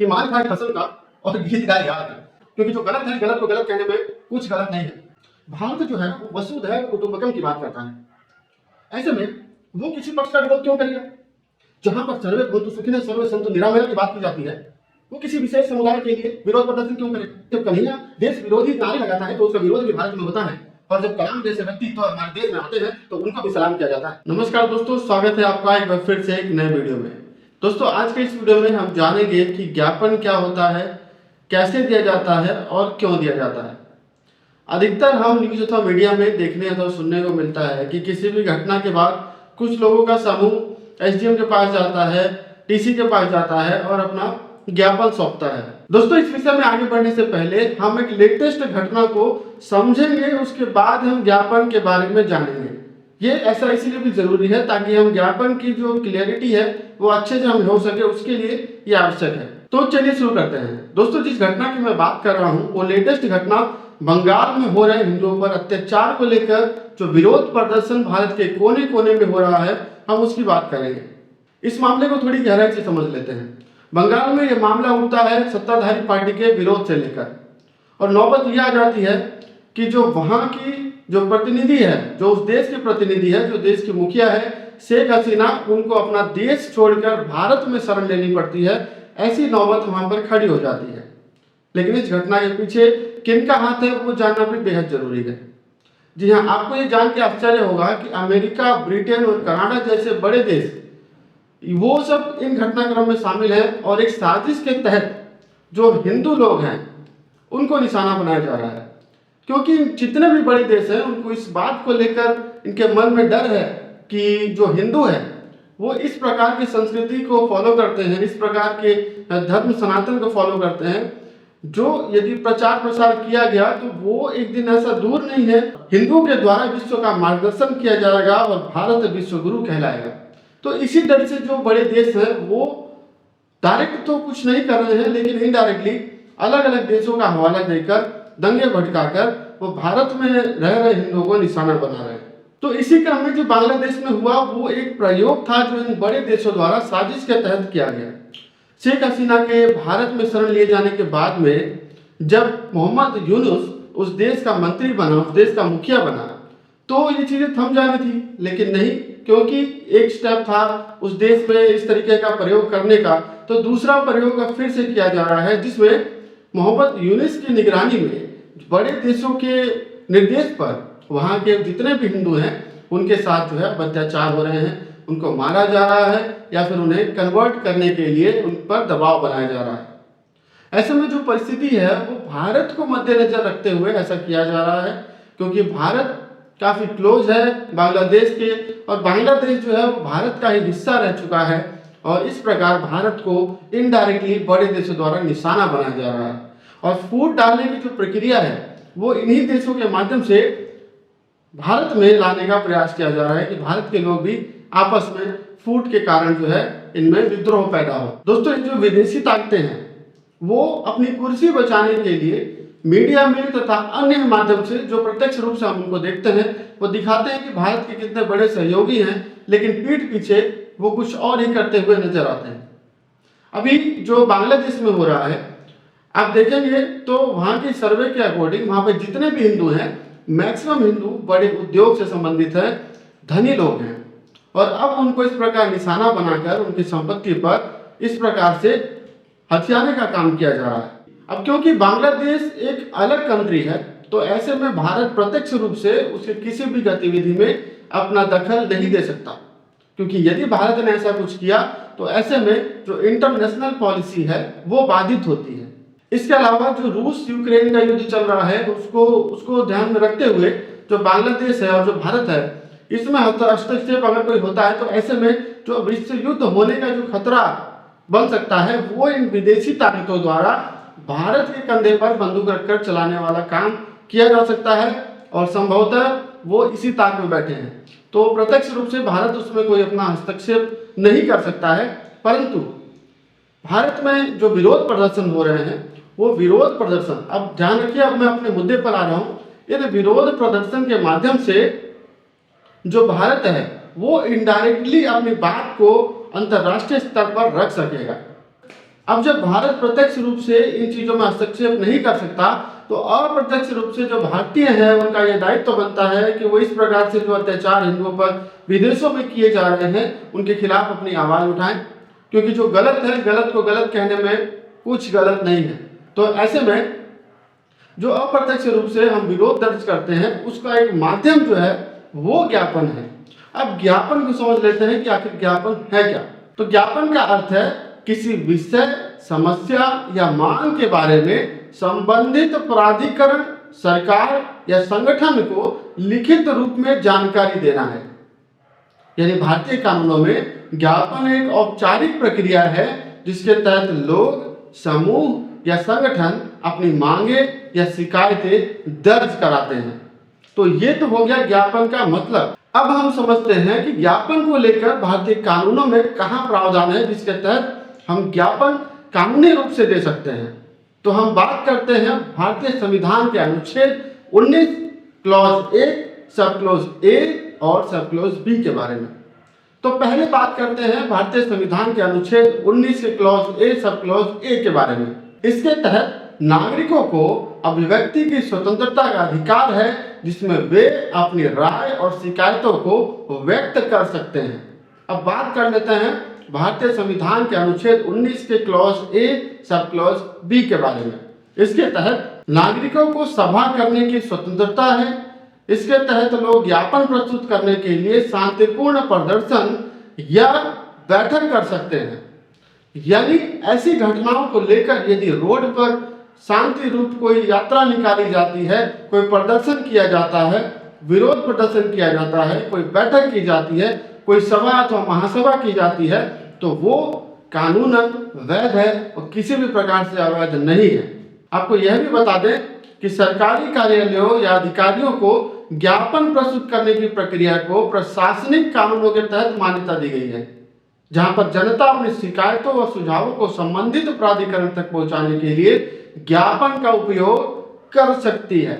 कि मार खाए फसल का और गीत गाए यार का, क्योंकि जो गलत है गलत को गलत कहने में कुछ गलत नहीं है। भारत जो है वो वसुधैव कुटुंबकम की बात करता है। ऐसे में वो किसी पक्ष का विरोध क्यों करेगा? जहां पर सर्वे भूतु सुखिनः सर्वे सन्तु निरामया की बात की जाती है, वो किसी विशेष समुदाय के लिए विरोध प्रदर्शन क्यों करे? जब कन्हैया देश विरोधी नारे लगाता है तो उसका विरोध भी भारत में होता है, और जब कलाम जैसे व्यक्तित्व हमारे देश में आते हैं तो उनको भी सलाम किया जाता है। नमस्कार दोस्तों, स्वागत है आपका एक बार फिर से एक नए वीडियो में। दोस्तों, आज के इस वीडियो में हम जानेंगे कि ज्ञापन क्या होता है, कैसे दिया जाता है और क्यों दिया जाता है। अधिकतर हम न्यूज अथवा मीडिया में देखने अथवा सुनने को मिलता है कि किसी भी घटना के बाद कुछ लोगों का समूह एसडीएम के पास जाता है, टीसी के पास जाता है और अपना ज्ञापन सौंपता है। दोस्तों, इस विषय में आगे बढ़ने से पहले हम एक लेटेस्ट घटना को समझेंगे, उसके बाद हम ज्ञापन के बारे में जानेंगे। ये ऐसा इसलिए भी जरूरी है ताकि हम ज्ञापन की जो क्लियरिटी है वो अच्छे से हम हो सके, उसके लिए ये आवश्यक है। तो चलिए शुरू करते हैं। दोस्तों, जिस घटना की मैं बात कर रहा हूँ वो लेटेस्ट घटना बंगाल में हो रहे हिंदुओं पर अत्याचार को लेकर जो विरोध प्रदर्शन भारत के कोने कोने में हो रहा है, हम उसकी बात करेंगे। इस मामले को थोड़ी गहराई से समझ लेते हैं। बंगाल में यह मामला उठता है सत्ताधारी पार्टी के विरोध से लेकर, और नौबत यह आ जाती है कि जो वहां की जो प्रतिनिधि है, जो उस देश के प्रतिनिधि है, जो देश की मुखिया है शेख हसीना, उनको अपना देश छोड़कर भारत में शरण लेनी पड़ती है। ऐसी नौबत वहां पर खड़ी हो जाती है। लेकिन इस घटना के पीछे किनका हाथ है वो जानना भी बेहद जरूरी है। जी हाँ, आपको ये जान के आश्चर्य होगा कि अमेरिका, ब्रिटेन और कनाडा जैसे बड़े देश वो सब इन घटनाक्रम में शामिल हैं, और एक साजिश के तहत जो हिंदू लोग हैं उनको निशाना बनाया जा रहा है। क्योंकि जितने भी बड़े देश हैं उनको इस बात को लेकर इनके मन में डर है कि जो हिंदू है वो इस प्रकार की संस्कृति को फॉलो करते हैं, इस प्रकार के धर्म सनातन को फॉलो करते हैं, जो यदि प्रचार प्रसार किया गया तो वो एक दिन ऐसा दूर नहीं है हिंदुओं के द्वारा विश्व का मार्गदर्शन किया जाएगा और भारत विश्व गुरु कहलाएगा। तो इसी तरह से जो बड़े देश हैं वो डायरेक्ट तो कुछ नहीं कर रहे हैं, लेकिन इनडायरेक्टली अलग अलग देशों का हवाला देकर, दंगे भड़काकर वो भारत में रह रहे हिंदुओं को निशाना बना रहे हैं। तो इसी क्रम में जो बांग्लादेश में हुआ वो एक प्रयोग था जो इन बड़े देशों द्वारा साजिश के तहत किया गया। शेख हसीना के भारत में शरण लिए जाने के बाद में जब मोहम्मद यूनुस उस देश का मंत्री बना, उस देश का मुखिया बना, तो ये चीजें थम जानी थी, लेकिन नहीं, क्योंकि एक स्टेप था उस देश में इस तरीके का प्रयोग करने का, तो दूसरा प्रयोग अब फिर से किया जा रहा है, जिसमें मोहम्मद यूनुस की निगरानी में बड़े देशों के निर्देश पर वहाँ के जितने भी हिंदू हैं उनके साथ जो है अत्याचार हो रहे हैं, उनको मारा जा रहा है या फिर उन्हें कन्वर्ट करने के लिए उन पर दबाव बनाया जा रहा है। ऐसे में जो परिस्थिति है वो भारत को मद्देनजर रखते हुए ऐसा किया जा रहा है, क्योंकि भारत काफ़ी क्लोज है बांग्लादेश के, और बांग्लादेश जो है वो भारत का ही हिस्सा रह चुका है, और इस प्रकार भारत को इनडायरेक्टली बड़े देशों द्वारा निशाना बनाया जा रहा है। और फूट डालने की जो प्रक्रिया है वो इन्हीं देशों के माध्यम से भारत में लाने का प्रयास किया जा रहा है कि भारत के लोग भी आपस में फूट के कारण जो है इनमें विद्रोह पैदा हो। दोस्तों, जो विदेशी ताकतें हैं वो अपनी कुर्सी बचाने के लिए मीडिया में तथा अन्य माध्यम से जो प्रत्यक्ष रूप से हम उनको देखते हैं वो दिखाते हैं कि भारत के कितने बड़े सहयोगी हैं, लेकिन पीठ पीछे वो कुछ और ही करते हुए नजर आते हैं। अभी जो बांग्लादेश में हो रहा है आप देखेंगे तो वहाँ की सर्वे के अकॉर्डिंग वहाँ पे जितने भी हिंदू हैं मैक्सिमम हिंदू बड़े उद्योग से संबंधित हैं, धनी लोग हैं, और अब उनको इस प्रकार निशाना बनाकर उनकी संपत्ति पर इस प्रकार से हथियाने का काम किया जा रहा है। अब क्योंकि बांग्लादेश एक अलग कंट्री है तो ऐसे में भारत प्रत्यक्ष रूप से उसके किसी भी गतिविधि में अपना दखल नहीं दे सकता, क्योंकि यदि भारत ने ऐसा कुछ किया तो ऐसे में जो इंटरनेशनल पॉलिसी है वो बाधित होती है। इसके अलावा जो रूस यूक्रेन का युद्ध चल रहा है उसको ध्यान में रखते हुए जो बांग्लादेश है और जो भारत है इसमें हस्तक्षेप अगर कोई होता है तो ऐसे में जो विश्व युद्ध होने का जो खतरा बन सकता है वो इन विदेशी ताकतों द्वारा भारत के कंधे पर बंदूक रखकर चलाने वाला काम किया जा सकता है, और संभवतः वो इसी ताक में बैठे हैं। तो प्रत्यक्ष रूप से भारत उसमें कोई अपना हस्तक्षेप नहीं कर सकता है, परंतु भारत में जो विरोध प्रदर्शन हो रहे हैं वो विरोध प्रदर्शन, अब ध्यान रखिए, अब मैं अपने मुद्दे पर आ रहा हूँ, यदि विरोध प्रदर्शन के माध्यम से जो भारत है वो इनडायरेक्टली अपनी बात को अंतर्राष्ट्रीय स्तर पर रख सकेगा। अब जब भारत प्रत्यक्ष रूप से इन चीजों में हस्तक्षेप नहीं कर सकता, तो अप्रत्यक्ष रूप से जो भारतीय है उनका यह दायित्व बनता है कि वो इस प्रकार से जो अत्याचार हिंदुओं पर विदेशों में किए जा रहे हैं उनके खिलाफ अपनी आवाज उठाएं, क्योंकि जो गलत है, गलत को गलत कहने में कुछ गलत नहीं है। तो ऐसे में जो अप्रत्यक्ष रूप से हम विरोध दर्ज करते हैं उसका एक माध्यम जो है वो ज्ञापन है। अब ज्ञापन को समझ लेते हैं कि आखिर ज्ञापन है क्या। तो ज्ञापन का अर्थ है किसी विषय, समस्या या मांग के बारे में संबंधित प्राधिकरण, सरकार या संगठन को लिखित रूप में जानकारी देना है। यानी भारतीय कानूनों में ज्ञापन एक औपचारिक प्रक्रिया है जिसके तहत लोग, समूह या संगठन अपनी मांगे या शिकायतें दर्ज कराते हैं। तो ये तो हो गया ज्ञापन का मतलब। अब हम समझते हैं कि ज्ञापन को लेकर भारतीय कानूनों में कहाँ प्रावधान है जिसके तहत हम ज्ञापन कानूनी रूप से दे सकते हैं। तो हम बात करते हैं भारतीय संविधान के अनुच्छेद 19 clause A, sub clause A और सब क्लॉज बी के बारे में। तो पहले बात करते हैं भारतीय संविधान के अनुच्छेद 19 के clause A, sub clause A के बारे में। इसके तहत नागरिकों को अभिव्यक्ति की स्वतंत्रता का अधिकार है जिसमें वे अपनी राय और शिकायतों को व्यक्त कर सकते हैं। अब बात कर लेते हैं भारतीय संविधान के अनुच्छेद 19 के clause A, sub clause B के बारे में। इसके तहत नागरिकों को सभा करने की स्वतंत्रता है। इसके तहत लोग ज्ञापन प्रस्तुत करने के लिए शांतिपूर्ण प्रदर्शन या बैठक कर सकते हैं। यानी ऐसी घटनाओं को लेकर यदि रोड पर शांति रूप कोई यात्रा निकाली जाती है, कोई प्रदर्शन किया जाता है, विरोध प्रदर्शन किया जाता है, कोई बैठक की जाती है, कोई सभा अथवा महासभा की जाती है, तो वो कानूनन वैध है और किसी भी प्रकार से अवैध नहीं है। आपको यह भी बता दें कि सरकारी कार्यालयों या अधिकारियों को ज्ञापन प्रस्तुत करने की प्रक्रिया को प्रशासनिक कानूनों के तहत मान्यता दी गई है, जहां पर जनता अपनी शिकायतों और सुझावों को संबंधित प्राधिकरण तक पहुंचाने के लिए ज्ञापन का उपयोग कर सकती है।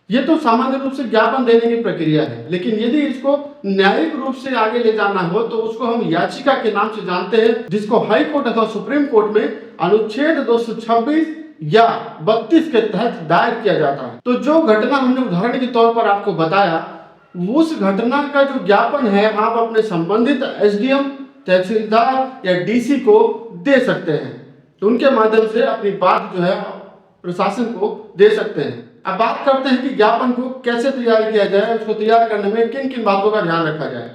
ये तो सामान्य रूप से ज्ञापन देने की प्रक्रिया है, लेकिन यदि इसको न्यायिक रूप से आगे ले जाना हो तो उसको हम याचिका के नाम से जानते हैं, जिसको हाई कोर्ट अथवा सुप्रीम कोर्ट में अनुच्छेद 226 या 32 के तहत दायर किया जाता है। तो जो घटना हमने उदाहरण के तौर पर आपको बताया, उस घटना का जो ज्ञापन है आप अपने संबंधित एसडीएम, तहसीलदार या डीसी को दे सकते हैं। तो उनके माध्यम से अपनी बात जो है प्रशासन को दे सकते हैं। अब बात करते हैं कि ज्ञापन को कैसे तैयार किया जाए, उसको तैयार करने में किन किन बातों का ध्यान रखा जाए।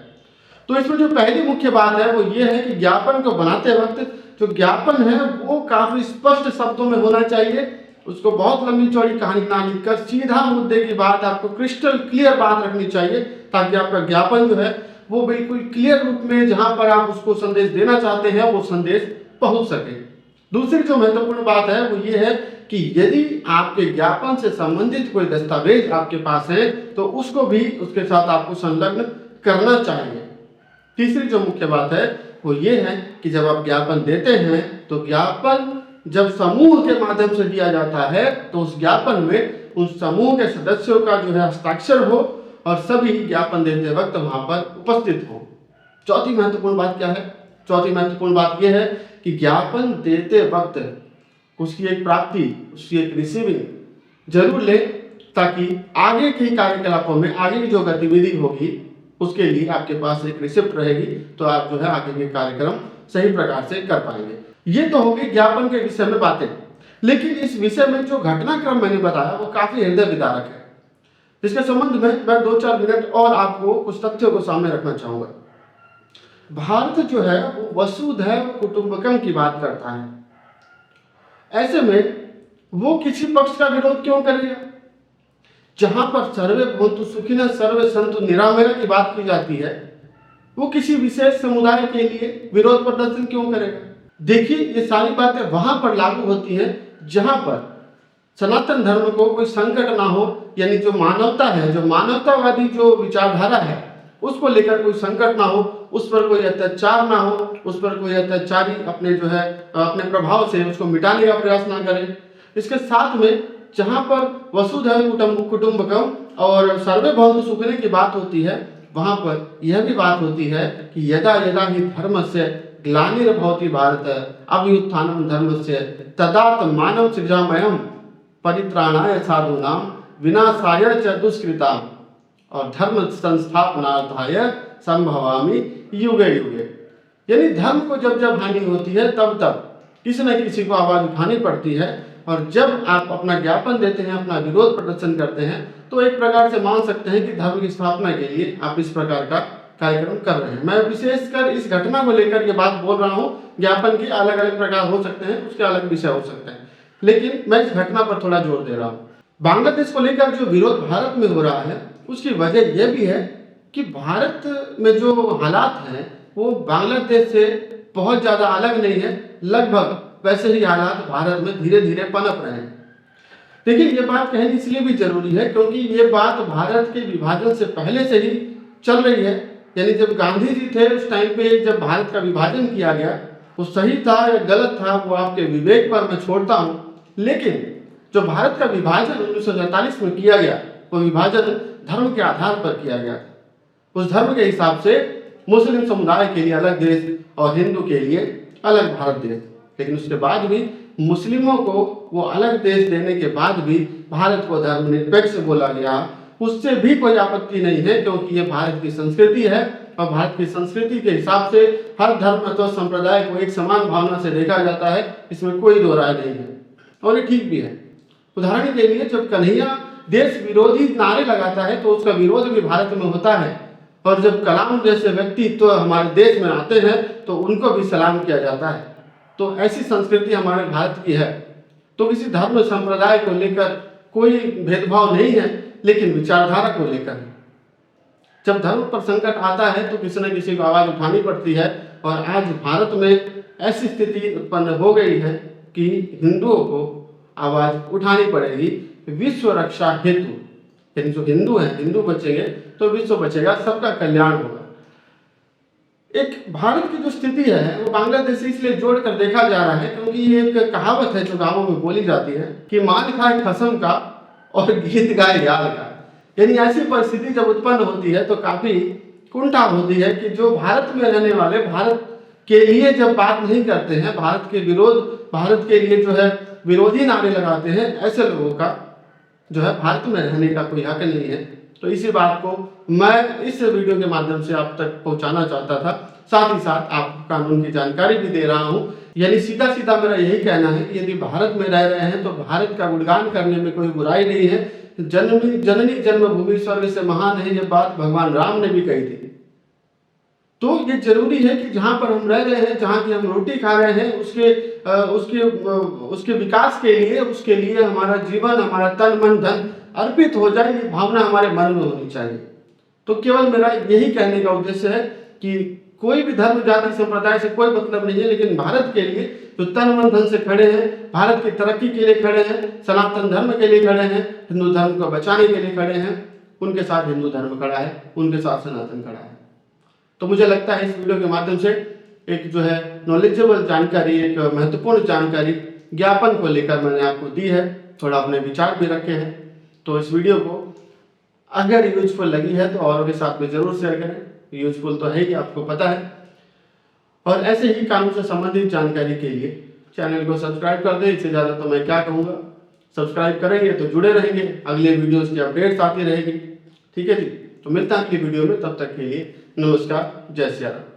तो इसमें जो पहली मुख्य बात है वो ये है कि ज्ञापन को बनाते वक्त जो ज्ञापन है वो काफी स्पष्ट शब्दों में होना चाहिए। उसको बहुत लंबी चौड़ी कहानी ना लिखकर सीधा मुद्दे की बात, आपको क्रिस्टल क्लियर बात रखनी चाहिए, ताकि आपका ज्ञापन जो है वो बिल्कुल क्लियर रूप में जहां पर आप उसको संदेश देना चाहते हैं वो संदेश पहुंच सके। दूसरी जो महत्वपूर्ण बात है वो ये है कि यदि आपके ज्ञापन से संबंधित कोई दस्तावेज आपके पास है तो उसको भी उसके साथ आपको संलग्न करना चाहिए। तीसरी जो मुख्य बात है वो ये है कि जब आप ज्ञापन देते हैं तो ज्ञापन जब समूह के माध्यम से दिया जाता है तो उस ज्ञापन में उस समूह के सदस्यों का जो है हस्ताक्षर हो और सभी ज्ञापन देते वक्त वहां पर उपस्थित हो। चौथी महत्वपूर्ण बात क्या है? चौथी महत्वपूर्ण बात यह है कि ज्ञापन देते वक्त उसकी एक प्राप्ति, उसकी एक रिसीविंग जरूर ले, ताकि आगे के कार्यकलापों में, आगे की जो गतिविधि होगी उसके लिए आपके पास एक रिसिप्ट रहेगी, तो आप जो है आगे के कार्यक्रम सही प्रकार से कर पाएंगे। ये तो होगी ज्ञापन के विषय में बातें, लेकिन इस विषय में जो घटनाक्रम मैंने बताया वो काफी हृदय विदारक है। इसके संबंध में मैं 2-4 मिनट और आपको कुछ तथ्यों को सामने रखना चाहूंगा। भारत जो है वो वसुधैव कुटुंबकम की बात करता है। ऐसे में वो किसी पक्ष का विरोध क्यों करेगा? जहां पर सर्वे भवन्तु सुखिनः सर्वे सन्तु निरामया की बात की जाती है, वो किसी विशेष समुदाय के लिए विरोध प्रदर्शन क्यों करेगा? देखिए, ये सारी बातें वहां पर लागू होती हैं जहां पर सनातन धर्म को कोई संकट ना हो, यानी जो मानवता है, जो मानवतावादी जो विचारधारा है उसको लेकर कोई संकट ना हो, उस पर कोई अत्याचार ना हो, उस पर कोई अत्याचारी अपने जो है अपने प्रभाव से उसको मिटाने का प्रयास ना करे। इसके साथ में जहां पर वसुधैव कुटुंबकम और सर्वे भवन्तु सुखिनः की बात होती है, वहां पर यह भी बात होती है कि यदा यदा हि धर्मस्य ग्लानिर्भवति भारत अभ्युत्थानं धर्मस्य तदात्मानं सृजाम्यहं परित्राणाय साधूनां विनाशाय च दुष्कृताम् और धर्म संस्थापनार्थाय संभवामि युगे युगे। यानी धर्म को जब जब हानि होती है तब तब किसी न किसी को आवाज उठानी पड़ती है, और जब आप अपना ज्ञापन देते हैं, अपना विरोध प्रदर्शन करते हैं, तो एक प्रकार से मान सकते हैं कि धर्म की स्थापना के लिए आप इस प्रकार का कार्यक्रम कर रहे हैं। मैं विशेषकर इस घटना को लेकर ये बात बोल रहा हूँ। ज्ञापन के अलग अलग प्रकार हो सकते हैं, उसके अलग विषय हो सकते हैं, लेकिन मैं इस घटना पर थोड़ा जोर दे रहा हूँ। बांग्लादेश को लेकर जो विरोध भारत में हो रहा है उसकी वजह यह भी है कि भारत में जो हालात हैं वो बांग्लादेश से बहुत ज़्यादा अलग नहीं है। लगभग वैसे ही हालात भारत में धीरे धीरे पनप रहे हैं। देखिए, ये बात कहनी इसलिए भी जरूरी है क्योंकि ये बात भारत के विभाजन से पहले से ही चल रही है। यानी जब गांधी जी थे उस टाइम पे जब भारत का विभाजन किया गया, वो सही था या गलत था वो आपके विवेक पर मैं छोड़ता हूँ, लेकिन जो भारत का विभाजन 1947 में किया गया वो विभाजन धर्म के आधार पर किया गया था। उस धर्म के हिसाब से मुस्लिम समुदाय के लिए अलग देश और हिंदू के लिए अलग भारत देश। लेकिन उसके बाद भी मुस्लिमों को वो अलग देश देने के बाद भी भारत को धर्मनिरपेक्ष बोला गया, उससे भी कोई आपत्ति नहीं है क्योंकि ये भारत की संस्कृति है और भारत की संस्कृति के हिसाब से हर धर्म अथवा संप्रदाय को एक समान भावना से देखा जाता है, इसमें कोई दो राय नहीं है और ये ठीक भी है। उदाहरण के लिए जब कन्हैया देश विरोधी नारे लगाता है तो उसका विरोध भी भारत में होता है, और जब कलाम जैसे व्यक्ति तो हमारे देश में आते हैं तो उनको भी सलाम किया जाता है। तो ऐसी संस्कृति हमारे भारत की है। तो किसी धर्म संप्रदाय को लेकर कोई भेदभाव नहीं है, लेकिन विचारधारा को लेकर जब धर्म पर संकट आता है तो किसी न किसी को आवाज उठानी पड़ती है। और आज भारत में ऐसी स्थिति उत्पन्न हो गई है कि हिंदुओं को आवाज उठानी पड़ेगी विश्व रक्षा हेतु। यानी जो हिंदू हैं, हिंदू बचेंगे तो विश्व बचेगा, सबका कल्याण होगा। एक भारत की जो स्थिति है वो बांग्लादेश से इसलिए जोड़कर देखा जा रहा है क्योंकि ये एक कहावत है जो गांवों में बोली जाती है कि मान खाए खसम का और गीत गाए याल का। यानी ऐसी परिस्थिति जब उत्पन्न होती है तो काफी कुंठा होती है कि जो भारत में रहने वाले भारत के लिए जब बात नहीं करते हैं, भारत के विरोध, भारत के लिए जो है विरोधी नारे लगाते हैं, ऐसे लोगों का जो है भारत में रहने का कोई हक नहीं है। तो इसी बात को मैं इस वीडियो के माध्यम से आप तक पहुंचाना चाहता था। साथ ही साथ आपको कानून की जानकारी भी दे रहा हूं। यानी सीधा सीधा मेरा यही कहना है कि यदि भारत में रह रहे हैं तो भारत का गुणगान करने में कोई बुराई नहीं है। जननी जन्मभूमि स्वर्ग से महान है, ये बात भगवान राम ने भी कही थी। तो ये जरूरी है कि जहाँ पर हम रह रहे हैं, जहाँ की हम रोटी खा रहे हैं, उसके विकास के लिए, उसके लिए हमारा जीवन, हमारा तन मन धन अर्पित हो जाए, ये भावना हमारे मन में होनी चाहिए। तो केवल मेरा यही कहने का उद्देश्य है कि कोई भी धर्म जाति संप्रदाय से कोई मतलब नहीं है, लेकिन भारत के लिए जो तन मन धन से खड़े हैं, भारत की तरक्की के लिए खड़े हैं, सनातन धर्म के लिए खड़े हैं, हिंदू धर्म को बचाने के लिए खड़े हैं, उनके साथ हिंदू धर्म खड़ा है, उनके साथ सनातन खड़ा है। तो मुझे लगता है इस वीडियो के माध्यम से एक जो है नॉलेजेबल जानकारी, एक महत्वपूर्ण जानकारी ज्ञापन को लेकर मैंने आपको दी है। थोड़ा अपने विचार भी रखे हैं। तो इस वीडियो को अगर यूजफुल लगी है तो औरों के साथ में जरूर शेयर करें। यूजफुल तो है ही, आपको पता है। और ऐसे ही कानून से संबंधित जानकारी के लिए चैनल को सब्सक्राइब कर दें। इससे ज़्यादा तो मैं क्या कहूँगा। सब्सक्राइब करेंगे तो जुड़े रहेंगे, अगले वीडियोस की अपडेट्स आती रहेगी। ठीक है जी। तो मिलता है अगली वीडियो में, तब तक के लिए नमस्कार, जय सिया राम।